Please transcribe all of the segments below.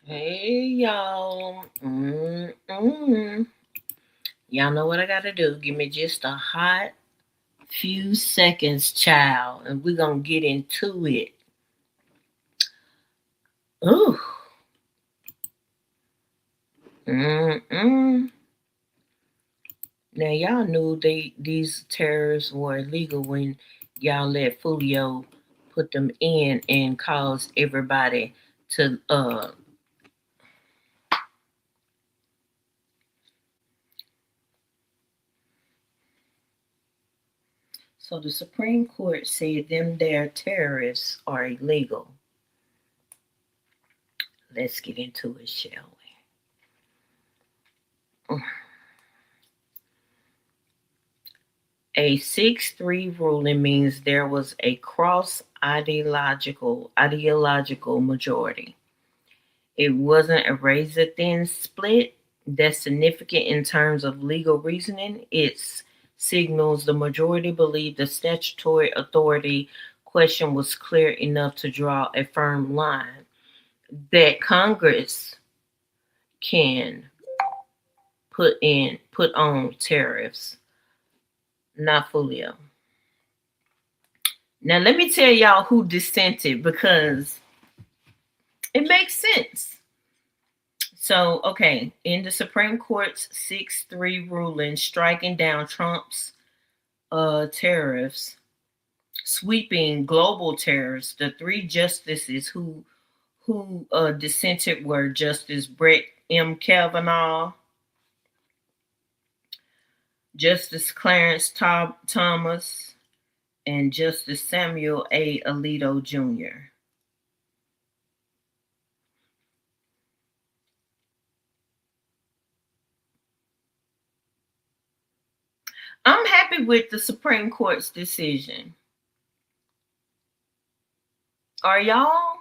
Hey y'all. Y'all know what I gotta do. Give me just a hot few seconds, child, and we're gonna get into it. Ooh. Mm-mm. Now y'all knew these tariffs were illegal when y'all let Fulio put them in and caused everybody to so the Supreme Court said them their tariffs are illegal. Let's get into it, shall we? A 6-3 ruling means there was a cross ideological majority. It wasn't a razor thin split that's significant in terms of legal reasoning. It signals the majority believed the statutory authority question was clear enough to draw a firm line that Congress can put on tariffs, not Fulio. Now let me tell y'all who dissented because it makes sense. So, okay, in the Supreme Court's 6-3 ruling striking down Trump's tariffs, sweeping global tariffs, the three justices who dissented were Justice Brett M. Kavanaugh, Justice Clarence Thomas, and Justice Samuel A. Alito Jr. I'm happy with the Supreme Court's decision. Are y'all?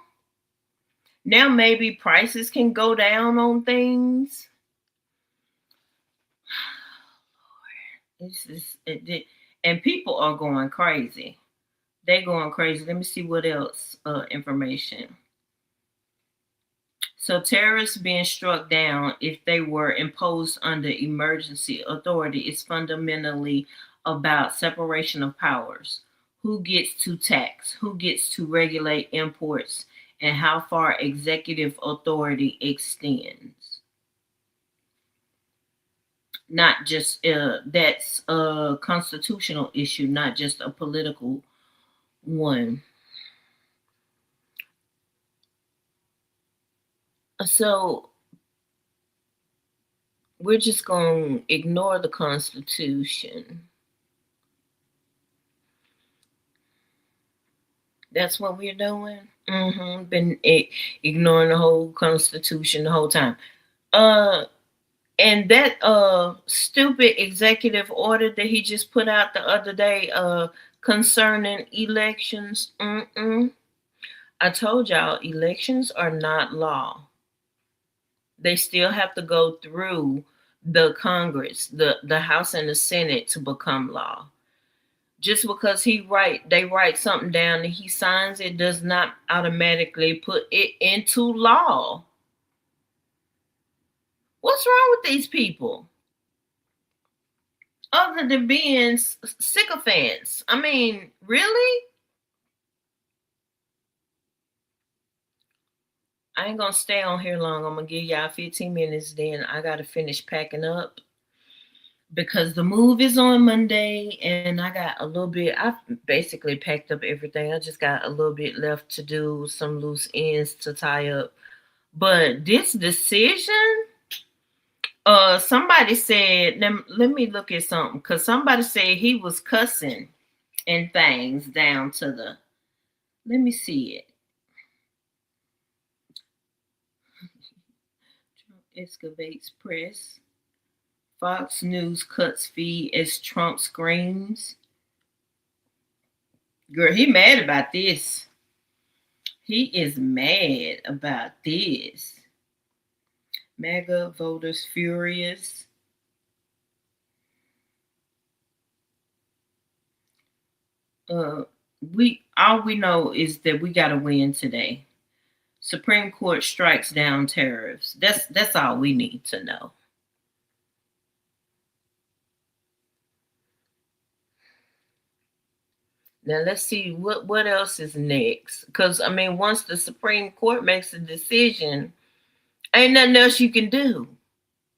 Now maybe prices can go down on things. This is and people are going crazy. They going crazy. Let me see what else information. So terrorists being struck down if they were imposed under emergency authority is fundamentally about separation of powers. Who gets to tax? Who gets to regulate imports? And how far executive authority extends. Not just that's a constitutional issue, not just a political one. So we're just going to ignore the Constitution. That's what we're doing. Been ignoring the whole Constitution the whole time. Uh, and that stupid executive order that he just put out the other day concerning elections. I told y'all elections are not law. They still have to go through the Congress, the House and the Senate to become law. Just because they write something down and he signs it does not automatically put it into law. What's wrong with these people? Other than being sycophants. I mean, really? I ain't gonna stay on here long. I'm gonna give y'all 15 minutes, then I gotta finish packing up because the move is on Monday and I got a little bit. I've basically packed up everything. I just got a little bit left to do, some loose ends to tie up. But this decision, somebody said, let me look at something because somebody said he was cussing and things down to the. Let me see it. Trump excavates press. Fox News cuts feed as Trump screams. Girl, he mad about this. He is mad about this. MAGA voters furious. Uh, we all we know is that we got to win today. Supreme Court strikes down tariffs. That's all we need to know. Now let's see what else is next. Because I mean, once the Supreme Court makes a decision, ain't nothing else you can do.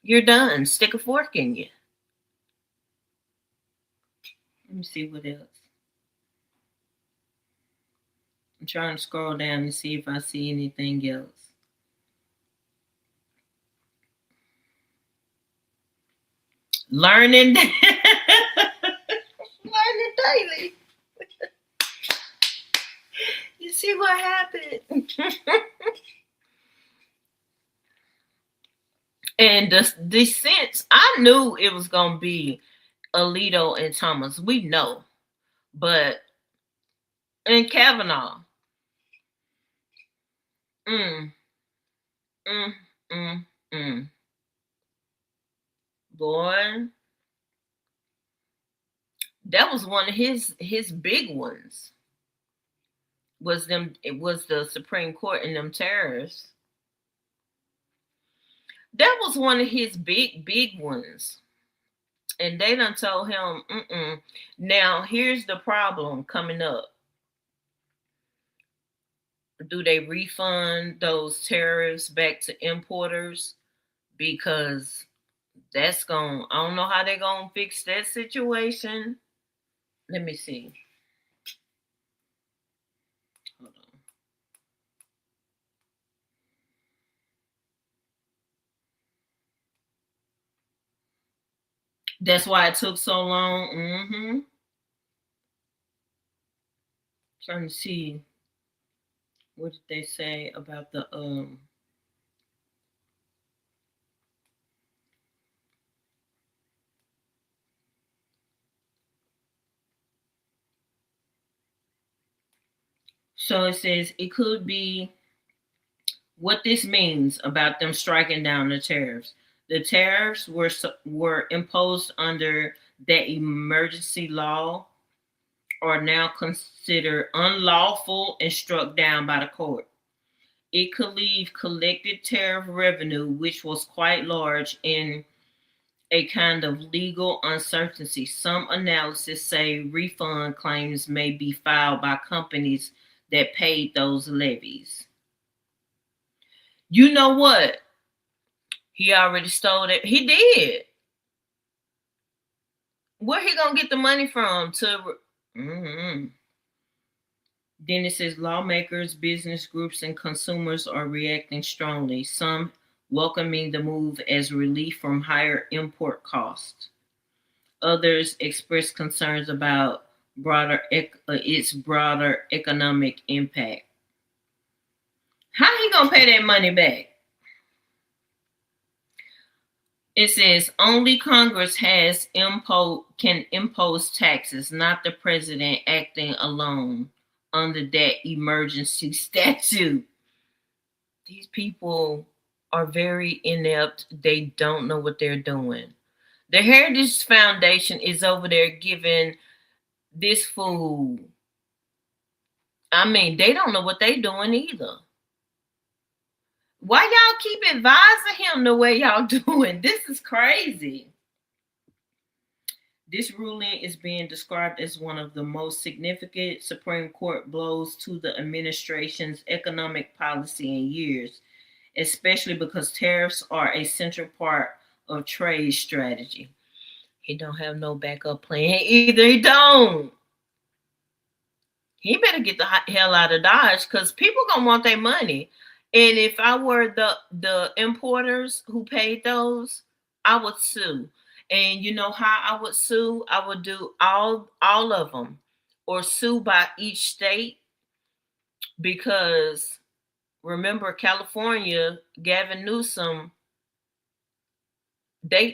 You're done. Stick a fork in you. Let me see what else. I'm trying to scroll down and see if I see anything else. Learning, learning daily. You see what happened? And the sense, I knew it was gonna be Alito and Thomas. We know, but and Kavanaugh. Mm, mm, mm, mm. Boy, that was one of his big ones. Was them? It was the Supreme Court and them tariffs. That was one of his big ones. And they done told him, mm-mm. Now, here's the problem coming up. Do they refund those tariffs back to importers? Because that's going, I don't know how they're going to fix that situation. Let me see. Hold on. That's why it took so long. Mm-hmm. Trying to see, what did they say about the so it says it could be what this means about them striking down the tariffs. The tariffs were imposed under that emergency law are now considered unlawful and struck down by the court. It could leave collected tariff revenue, which was quite large, in a kind of legal uncertainty. Some analysis say refund claims may be filed by companies that paid those levies. You know what? He already stole it. He did. Where he gonna get the money from? Mm-hmm. Then it says lawmakers, business groups, and consumers are reacting strongly. Some welcoming the move as relief from higher import costs. Others express concerns about its broader economic impact. How he gonna pay that money back? It says only Congress can impose taxes, not the president acting alone under that emergency statute. These people are very inept. They don't know what they're doing. The Heritage Foundation is over there giving this fool. I mean, they don't know what they're doing either. Why y'all keep advising him the way y'all doing? This is crazy. This ruling is being described as one of the most significant Supreme Court blows to the administration's economic policy in years, especially because tariffs are a central part of trade strategy. He don't have no backup plan either. He don't. He better get the hell out of Dodge because people gonna want their money. And if I were the importers who paid those, I would sue. And you know how I would sue? I would do all of them, or sue by each state, because remember California, Gavin Newsom,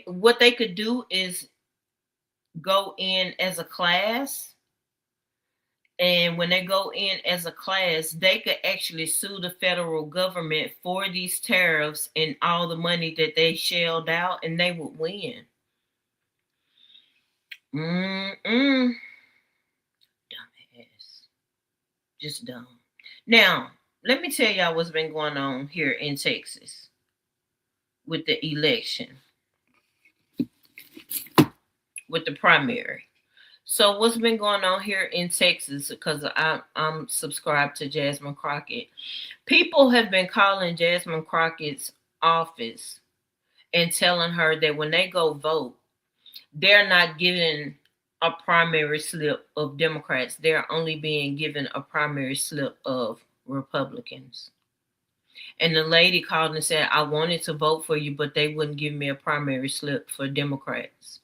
what they could do is go in as a class. And when they go in as a class, they could actually sue the federal government for these tariffs and all the money that they shelled out, and they would win. Dumbass. Just dumb. Now, Let me tell y'all what's been going on here in Texas with the election, with the primary. So what's been going on here in Texas? Because I'm subscribed to Jasmine Crockett. People have been calling Jasmine Crockett's office and telling her that when they go vote, they're not given a primary slip of Democrats. They're only being given a primary slip of Republicans. And the lady called and said, I wanted to vote for you, but they wouldn't give me a primary slip for Democrats.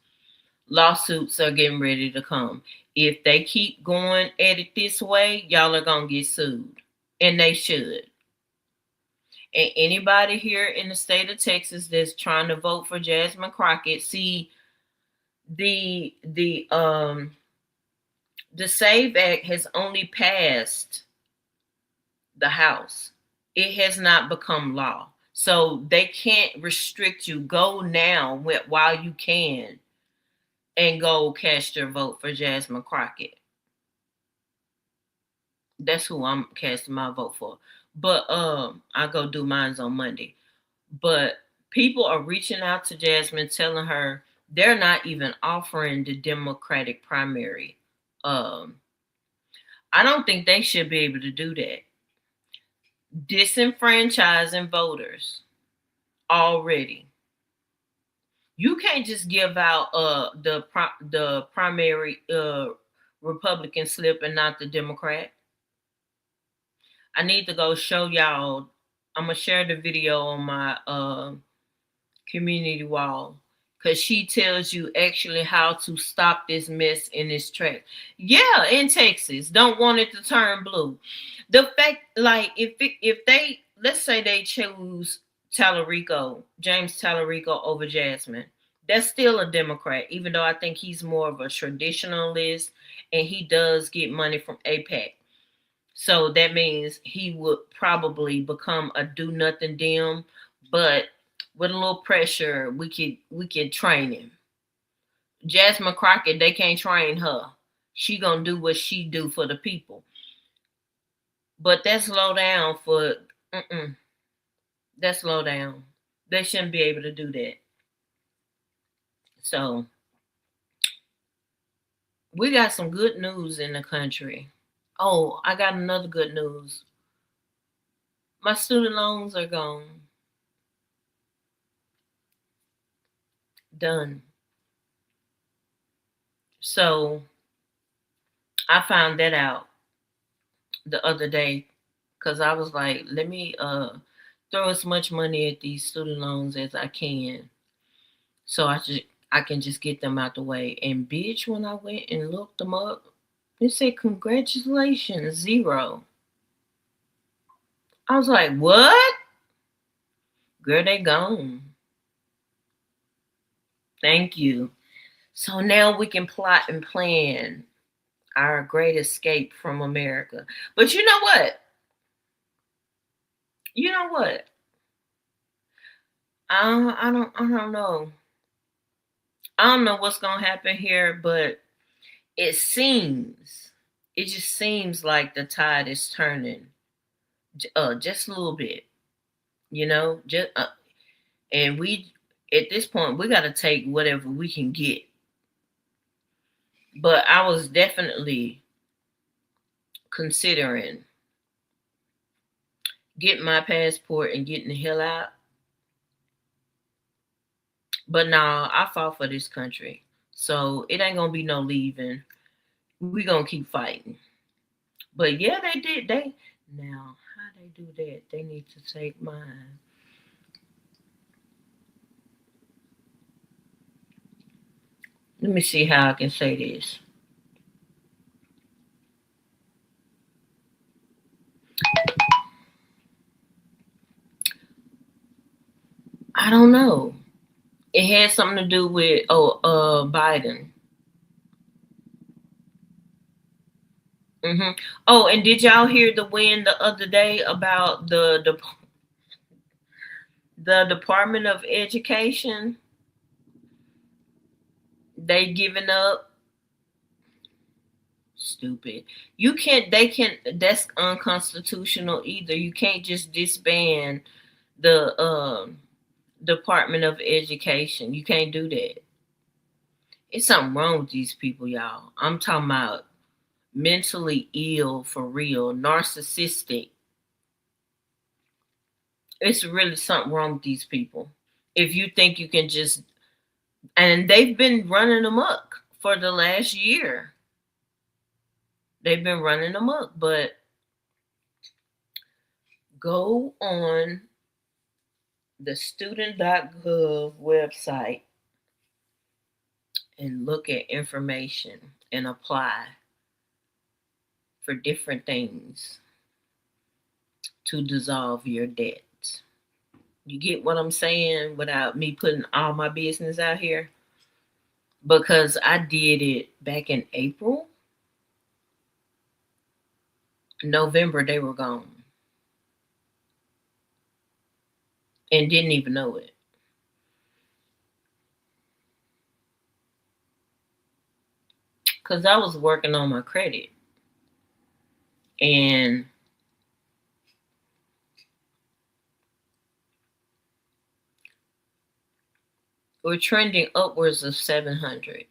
Lawsuits are getting ready to come. If they keep going at it this way, y'all are going to get sued. And they should. And anybody here in the state of Texas that's trying to vote for Jasmine Crockett, see, the SAVE Act has only passed the House. It has not become law. So they can't restrict you. Go now while you can and go cast your vote for Jasmine Crockett. That's who I'm casting my vote for. But I go do mines on Monday. But people are reaching out to Jasmine, telling her they're not even offering the Democratic primary. I don't think they should be able to do that. Disenfranchising voters already. You can't just give out the primary Republican slip and not the Democrat. I need to go show y'all. I'm gonna share the video on my community wall because she tells you actually how to stop this mess in its track. Yeah, in Texas, don't want it to turn blue. The fact, like, if they, let's say they choose James Tallarico over Jasmine, that's still a Democrat, even though I think he's more of a traditionalist and he does get money from APAC. So that means he would probably become a do nothing Dem, but with a little pressure, we could train him. Jasmine Crockett, they can't train her. She gonna do what she do for the people. But that's low down for that's low down. They shouldn't be able to do that. So we got some good news in the country. Oh, I got another good news. My student loans are gone. Done. So I found that out the other day because I was like, let me throw as much money at these student loans as I can, so I can just get them out the way. And bitch, when I went and looked them up, it said congratulations, zero. I was like, what? Girl, they gone. Thank you. So now we can plot and plan our great escape from America. But you know what? You know what? I don't know. I don't know what's gonna happen here, but it just seems like the tide is turning, just a little bit, just and we at this point we got to take whatever we can get. But I was definitely considering getting my passport and getting the hell out. But nah, I fought for this country. So it ain't gonna be no leaving. We gonna keep fighting. But yeah, they did. Now how they do that? They need to take mine. Let me see how I can say this. I don't know. It had something to do with Biden. Oh, and did y'all hear the win the other day about the Department of Education? They giving up Stupid. You can't. They can. That's unconstitutional either. You can't just disband the Department of Education. You can't do that. It's something wrong with these people, y'all. I'm talking about mentally ill for real, narcissistic. It's really something wrong with these people. If you think you can just, and they've been running amok for the last year. They've been running amok, but go on the student.gov website and look at information and apply for different things to dissolve your debt. You get what I'm saying without me putting all my business out here? Because I did it back in April. November, they were gone. And didn't even know it. Because I was working on my credit. And we're trending upwards of 700.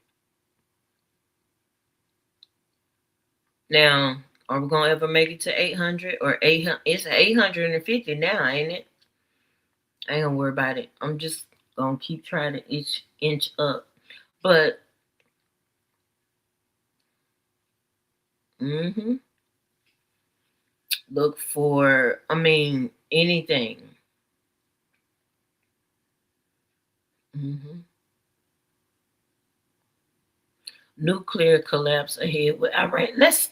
Now, are we going to ever make it to 800 or 800? It's 850 now, ain't it? I ain't going to worry about it. I'm just going to keep trying to inch up. But, look for, anything. Nuclear collapse ahead with Iran. Let's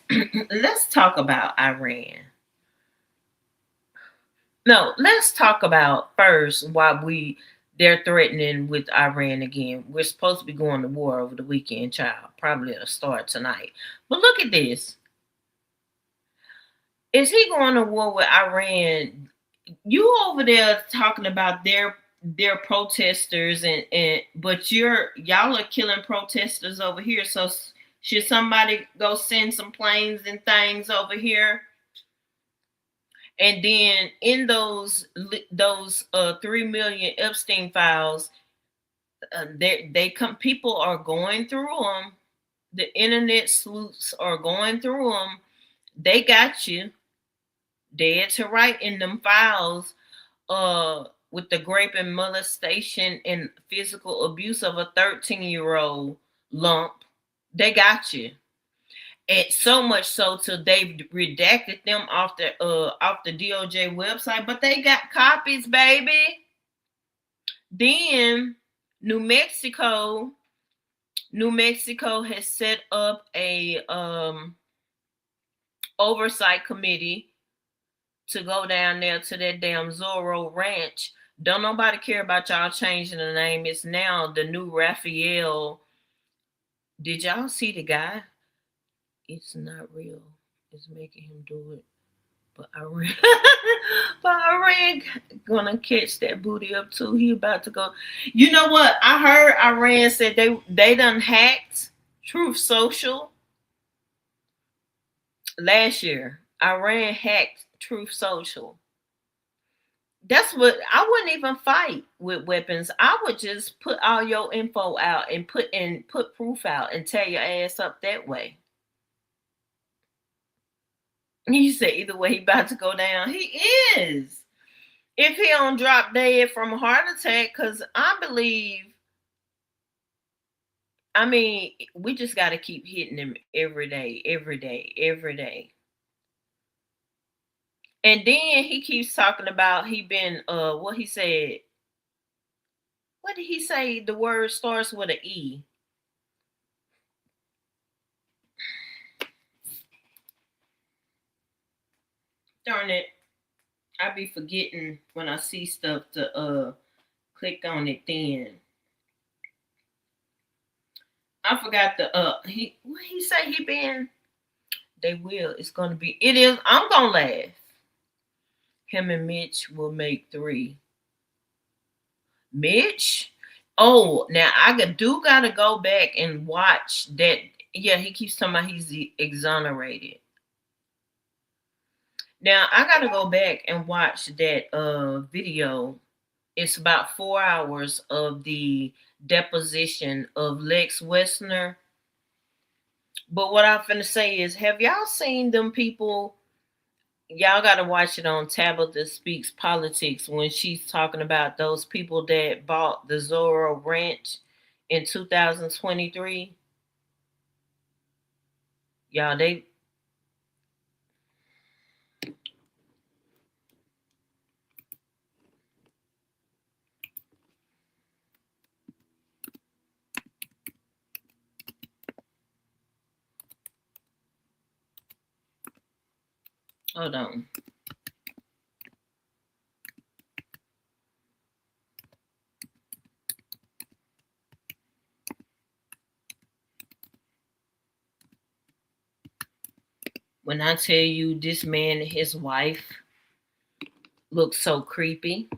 talk about Iran. No, let's talk about first why they're threatening with Iran again. We're supposed to be going to war over the weekend, child. Probably it'll start tonight. But look at this. Is he going to war with Iran? You over there talking about their protesters and but y'all are killing protesters over here. So should somebody go send some planes and things over here? And then in those 3 million Epstein files, they come. People are going through them. The internet sleuths are going through them. They got you dead to right in them files. With the rape and molestation and physical abuse of a 13-year-old lump, they got you. And so much so till they've redacted them off the DOJ website, but they got copies, baby. Then New Mexico has set up a oversight committee to go down there to that damn Zorro Ranch. Don't nobody care about y'all changing the name. It's now the new Raphael. Did y'all see the guy? It's not real. It's making him do it. But Iran gonna catch that booty up too. He about to go. You know what? I heard Iran said they done hacked Truth Social last year. Iran hacked Truth Social. That's what I wouldn't even fight with weapons. I would just put all your info out and put proof out and tear your ass up that way. You said either way he about to go down. He is. If he don't drop dead from a heart attack, because I believe, we just got to keep hitting him every day. And then he keeps talking about he been, what he said. What did he say? The word starts with an E. Darn it. I be forgetting when I see stuff to click on it then. I forgot what he say he been. They will. It's gonna be. It is. I'm gonna laugh. Him and Mitch will make 3. Mitch? Oh, now I gotta go back and watch that. Yeah, he keeps talking about he's exonerated. Now I gotta go back and watch that video. It's about 4 hours of the deposition of Lex Wessner. But what I'm finna say is, have y'all seen them people? Y'all gotta watch it on Tabitha Speaks Politics when she's talking about those people that bought the Zorro Ranch in 2023. Y'all, they hold on. When I tell you this man and his wife look so creepy.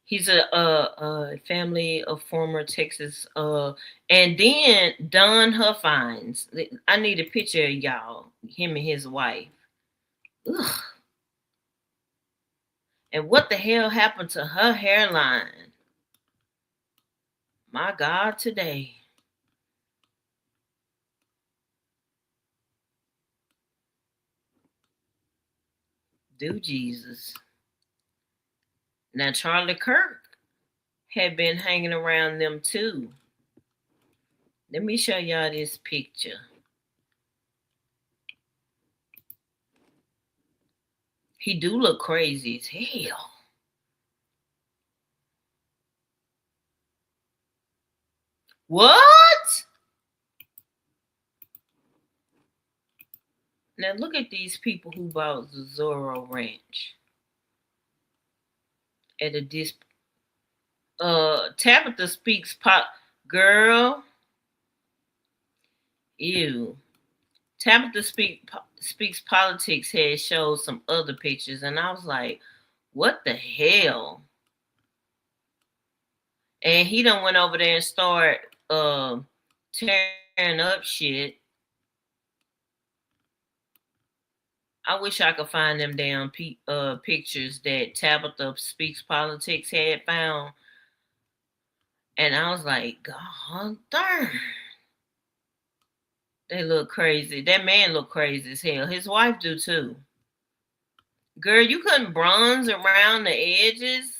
He's a family of former Texas and then Don Huffines. I need a picture of y'all, him and his wife. Ugh. And what the hell happened to her hairline? My God, today. Do Jesus. Now Charlie Kirk had been hanging around them too. Let me show y'all this picture. He do look crazy as hell. What? Now look at these people who bought the Zorro Ranch at a Tabitha Speaks girl. Ew. Tabitha Speaks Politics had showed some other pictures, and I was like, what the hell? And he done went over there and started tearing up shit. I wish I could find them damn pictures that Tabitha Speaks Politics had found. And I was like, God darn. They look crazy. That man look crazy as hell. His wife do too. Girl, you couldn't bronze around the edges.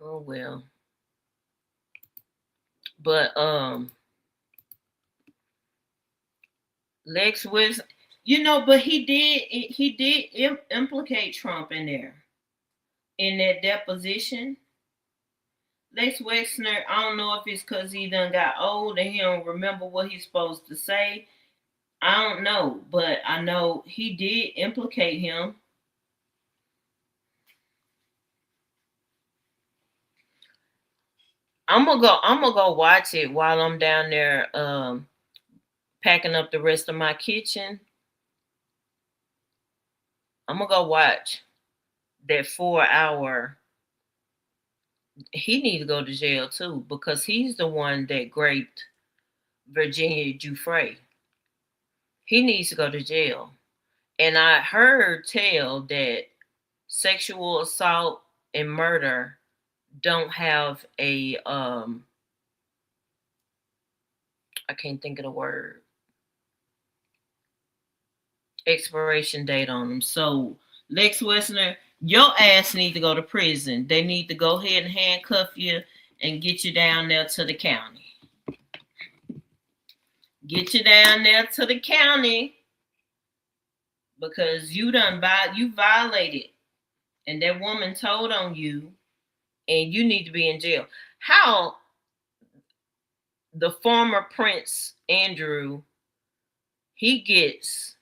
Oh well. But Lex was, but he did implicate Trump in there in that deposition. Lex Wexner, I don't know if it's because he done got old and he don't remember what he's supposed to say. I don't know, but I know he did implicate him. I'm gonna go watch it while I'm down there packing up the rest of my kitchen. I'm gonna go watch that 4 hour. He need to go to jail too because he's the one that raped Virginia Giuffre. He needs to go to jail. And I heard tell that sexual assault and murder don't have a I can't think of the word, expiration date on them. So Lex Wessner, your ass need to go to prison. They need to go ahead and handcuff you and get you down there to the county. Get you down there to the county because you violated, and that woman told on you, and you need to be in jail. How the former Prince Andrew, he gets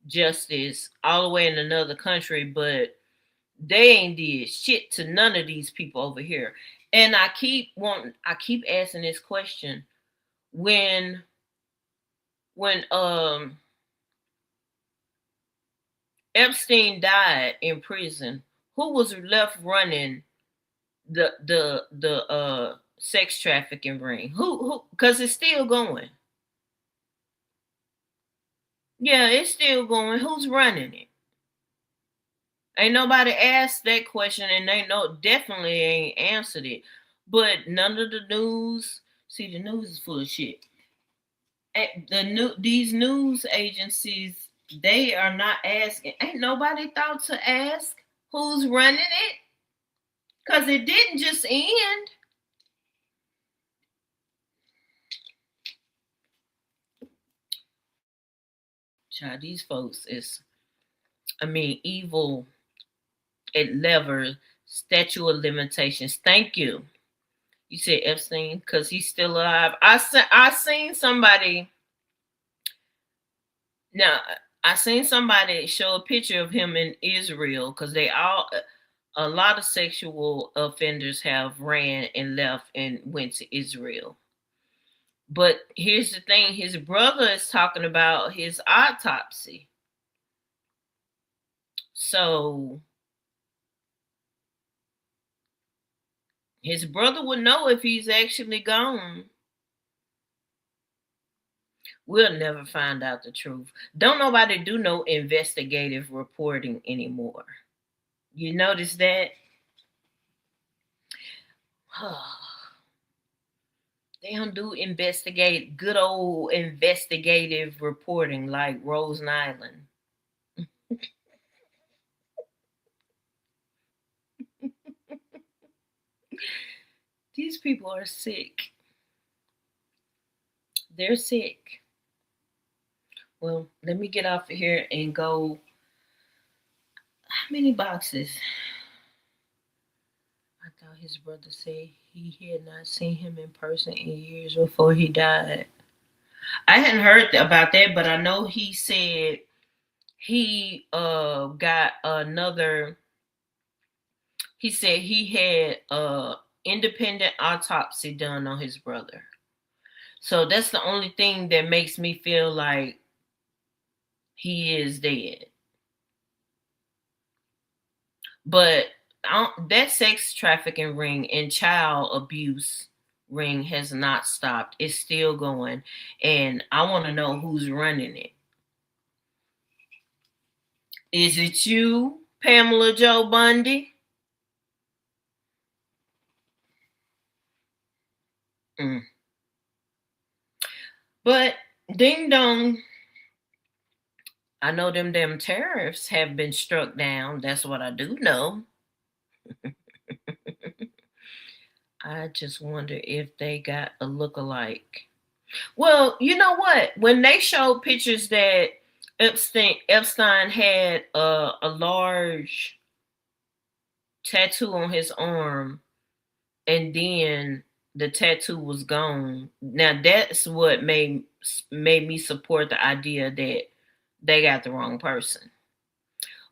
justice all the way in another country, but they ain't did shit to none of these people over here. And I keep asking this question when Epstein died in prison. Who was left running the sex trafficking ring? Who? Because it's still going. Yeah, it's still going. Who's running it? Ain't nobody asked that question, and they know definitely ain't answered it. But none of the news. See, the news is full of shit. These news agencies, they are not asking. Ain't nobody thought to ask who's running it, because it didn't just end. Child, these folks is, I mean, evil at lever, statute of limitations. Thank you. You said Epstein because he's still alive. I seen somebody. Now I seen somebody show a picture of him in Israel because they all, a lot of sexual offenders have ran and left and went to Israel. But here's the thing: his brother is talking about his autopsy. So his brother would know if he's actually gone. We'll never find out the truth. Don't nobody do no investigative reporting anymore. You notice that? They don't do good old investigative reporting like Rose Island. These people are sick. They're sick. Well, let me get off of here and go. How many boxes? I thought his brother said he had not seen him in person in years before he died. I hadn't heard about that, but I know he said he got another. He said he had independent autopsy done on his brother. So that's the only thing that makes me feel like he is dead. But that sex trafficking ring and child abuse ring has not stopped. It's still going. And I want to know who's running it. Is it you, Pamela Joe Bundy? Mm. But ding dong, I know them damn tariffs have been struck down. That's what I do know. I just wonder if they got a look-alike. Well, you know what? When they showed pictures that Epstein had a large tattoo on his arm, and then the tattoo was gone. Now that's what made me support the idea that they got the wrong person.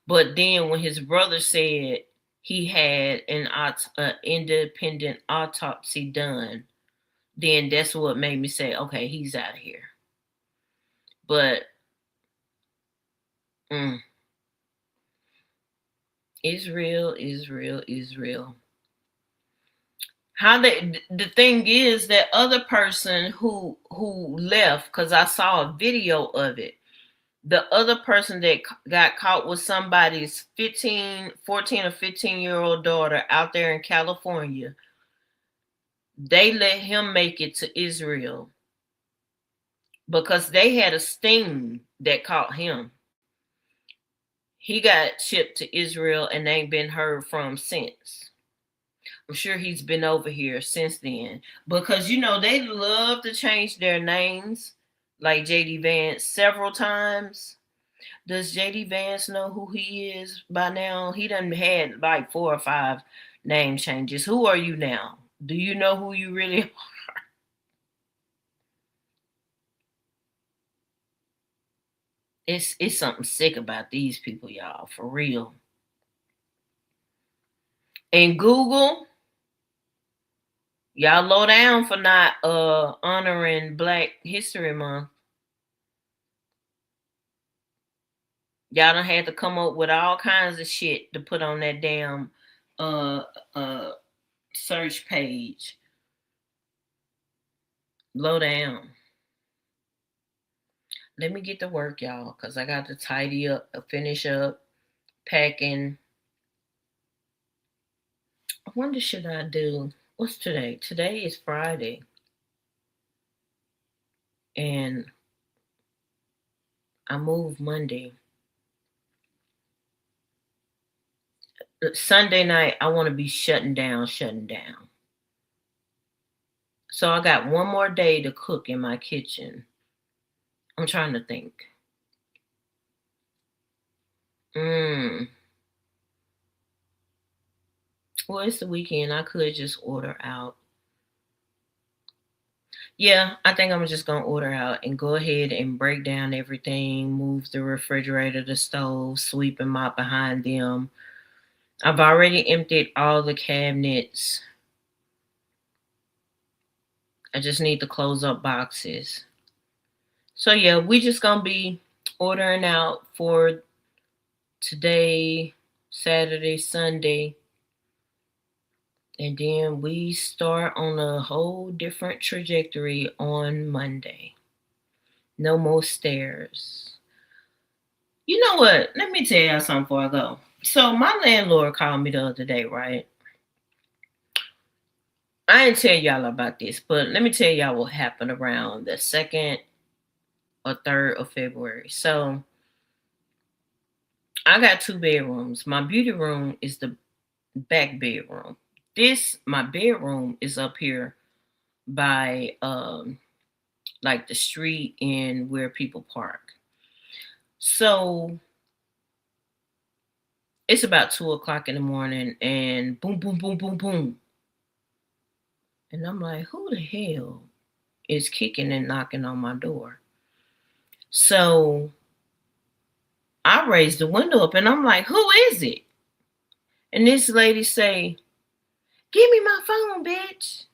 But then when his brother said he had an independent autopsy done, then that's what made me say, okay, he's out of here. But Israel, Israel, Israel. The thing is that other person who left, because I saw a video of it, the other person that got caught was somebody's 14 or 15-year-old daughter out there in California. They let him make it to Israel because they had a sting that caught him. He got shipped to Israel and ain't been heard from since. I'm sure he's been over here since then because they love to change their names, like JD Vance several times. Does JD Vance know who he is by now? He done had like 4 or 5 name changes. Who are you now? Do you know who you really are? It's something sick about these people, y'all, for real. And Google, y'all low down for not honoring Black History Month. Y'all done had to come up with all kinds of shit to put on that damn uh uh search page. Low down. Let me get to work, y'all, because I got to tidy up, finish up, packing. I wonder, should I do, what's today? Today is Friday. And I move Monday. Sunday night, I want to be shutting down. So I got one more day to cook in my kitchen. I'm trying to think. Well, it's the weekend. I could just order out. Yeah, I think I'm just gonna order out and go ahead and break down everything, move the refrigerator, the stove, sweep and mop behind them. I've already emptied all the cabinets. I just need to close up boxes. So yeah, we just gonna be ordering out for today, Saturday, Sunday, and then we start on a whole different trajectory on Monday. No more stairs. You know what? Let me tell y'all something before I go. So my landlord called me the other day, right? I didn't tell y'all about this, but let me tell y'all what happened around the 2nd or 3rd of February. So I got 2 bedrooms. My beauty room is the back bedroom. My bedroom is up here by like the street and where people park. So it's about 2 o'clock in the morning and boom, boom, boom, boom, boom. And I'm like, who the hell is kicking and knocking on my door? So I raised the window up and I'm like, who is it? And this lady say, give me my phone, bitch.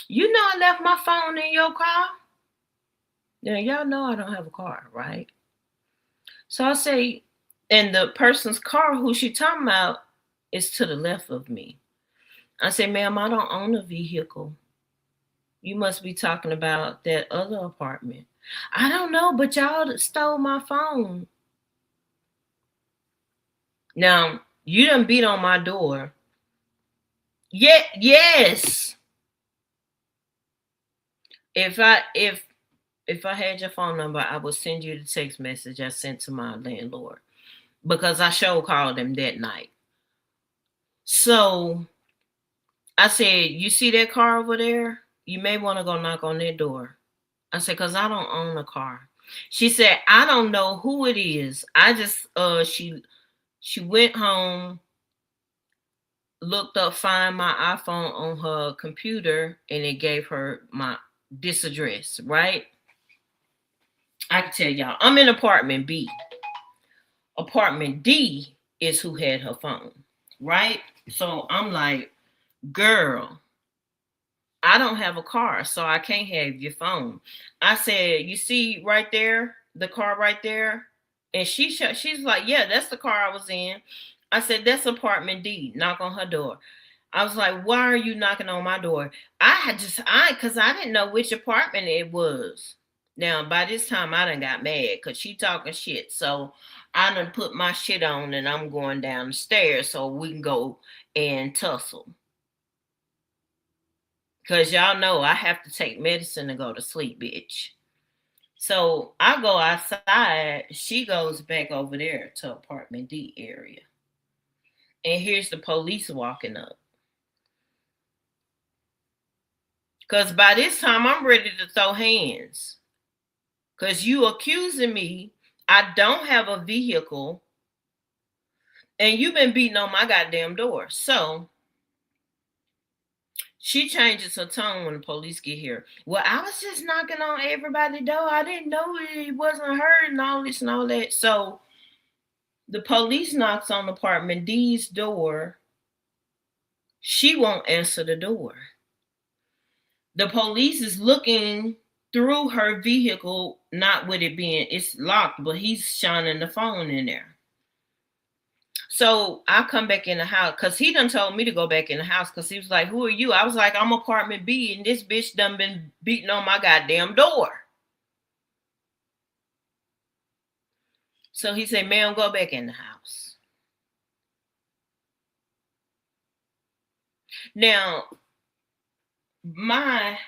You know I left my phone in your car? Now, y'all know I don't have a car, right? So I say, and the person's car who she talking about is to the left of me. I say, ma'am, I don't own a vehicle. You must be talking about that other apartment. I don't know, but y'all stole my phone. Now, you done beat on my door. Yeah, yes. If I had your phone number, I would send you the text message I sent to my landlord because I sure called him that night. So I said, you see that car over there? You may want to go knock on that door. I said, because I don't own a car. She said, I don't know who it is. I just she went home, looked up, find my iPhone on her computer, and it gave her this address, right? I can tell y'all, I'm in apartment B. Apartment D is who had her phone, right? So I'm like, girl, I don't have a car, so I can't have your phone. I said, you see right there, the car right there? And she's like, yeah, that's the car I was in. I said, that's apartment D. Knock on her door. I was like, why are you knocking on my door? Because I didn't know which apartment it was. Now, by this time, I done got mad because she talking shit. So I done put my shit on and I'm going down the stairs so we can go and tussle. Because y'all know I have to take medicine to go to sleep, bitch. So I go outside. She goes back over there to apartment D area. And here's the police walking up. Because by this time, I'm ready to throw hands. Because you accusing me. I don't have a vehicle. And you've been beating on my goddamn door. So she changes her tone when the police get here. Well, I was just knocking on everybody's door. I didn't know it wasn't her and all this and all that. So the police knocks on apartment D's door. She won't answer the door. The police is looking through her vehicle not with it being, it's locked, but he's shining the phone in there. So I come back in the house because he done told me to go back in the house because he was like, "Who are you?" I was like, "I'm apartment B, and this bitch done been beating on my goddamn door." So he said, "Ma'am, go back in the house." Now, my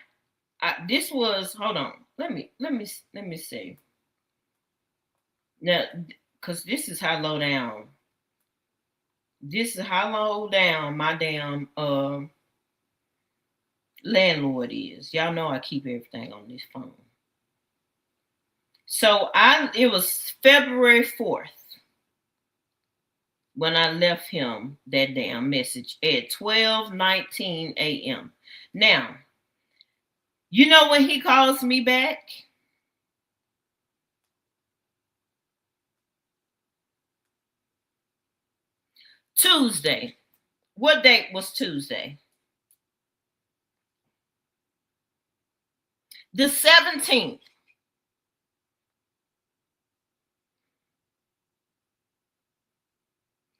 this was, hold on. Let me see. Now, because this is how low down. This is how low down my damn landlord is. Y'all know I keep everything on this phone. So it was February 4th when I left him that damn message at 12:19 a.m. Now, you know when he calls me back? Tuesday. What date was Tuesday? The 17th.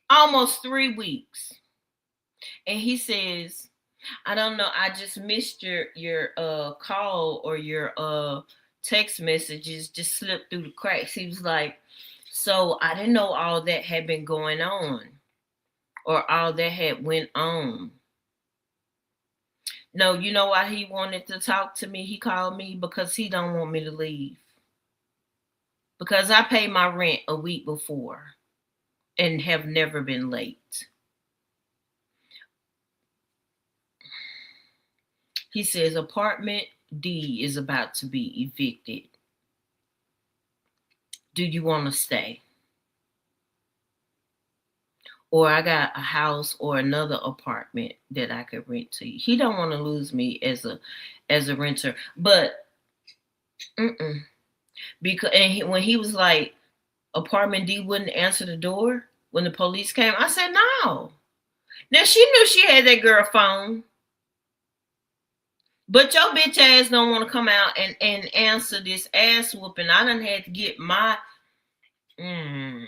Almost 3 weeks. And he says, I don't know, I just missed your call or your text messages, just slipped through the cracks. He was like, so I didn't know all that had been going on or all that had went on. No, you know why he wanted to talk to me? He called me because he don't want me to leave. Because I pay my rent a week before and have never been late. He says apartment D is about to be evicted. Do you want to stay? Or I got a house or another apartment that I could rent to you. He don't want to lose me as a renter, but because when he was like apartment D wouldn't answer the door when the police came, I said no. Now she knew she had that girl phone, but your bitch ass don't want to come out and answer this ass whooping. I done had to get my. Mm.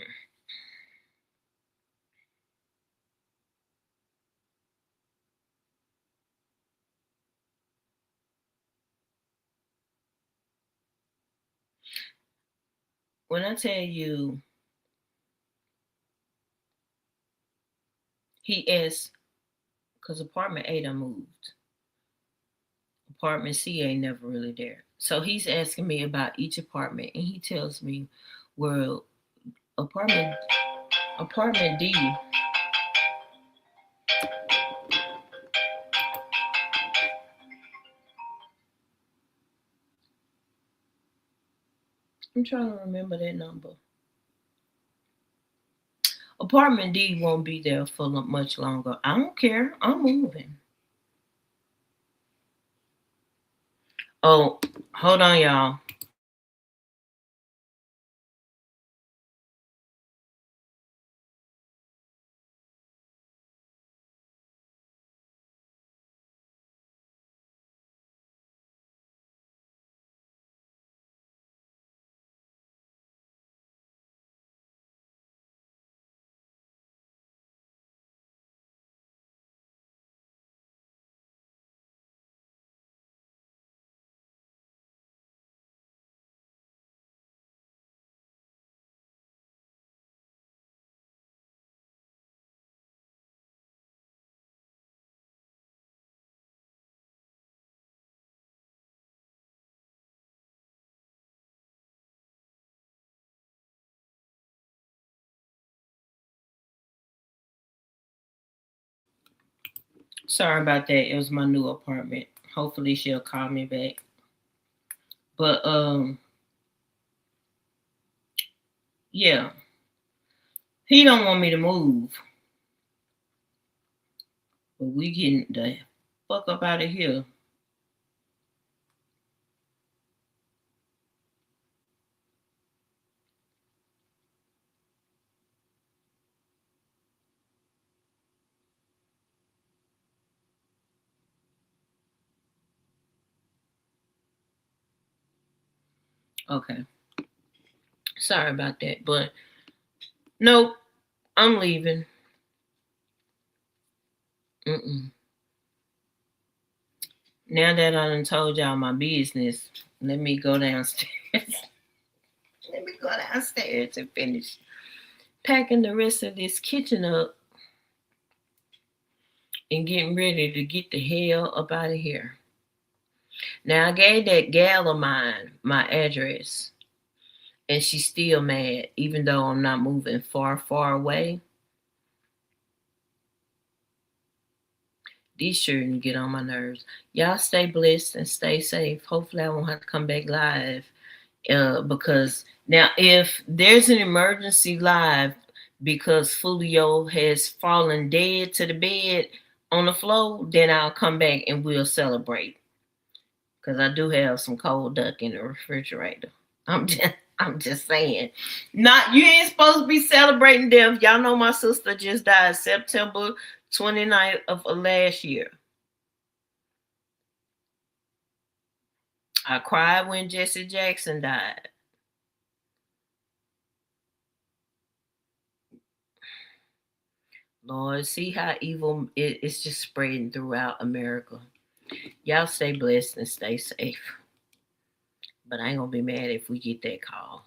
When I tell you, he asked because apartment A done moved. Apartment C ain't never really there. So he's asking me about each apartment, and he tells me, "Well, apartment apartment D." I'm trying to remember that number. Apartment D won't be there for much longer. I don't care. I'm moving. Oh, hold on, y'all. Sorry about that. It was my new apartment. Hopefully she'll call me back. But yeah. He don't want me to move. But we getting the fuck up out of here. Okay. Sorry about that, but nope, I'm leaving. Mm-mm. Now that I done told y'all my business, let me go downstairs. Let me go downstairs and finish packing the rest of this kitchen up and getting ready to get the hell up out of here. Now I gave that gal of mine my address, and she's still mad, even though I'm not moving far, far away. These shouldn't get on my nerves. Y'all stay blessed and stay safe. Hopefully, I won't have to come back live. Because now, if there's an emergency live because Fulio has fallen dead to the bed on the floor, then I'll come back and we'll celebrate. Because I do have some cold duck in the refrigerator. I'm just saying. Not you ain't supposed to be celebrating death. Y'all know my sister just died September 29th of last year. I cried when Jesse Jackson died. Lord, see how evil it's just spreading throughout America. Y'all stay blessed and stay safe. But I ain't gonna be mad if we get that call.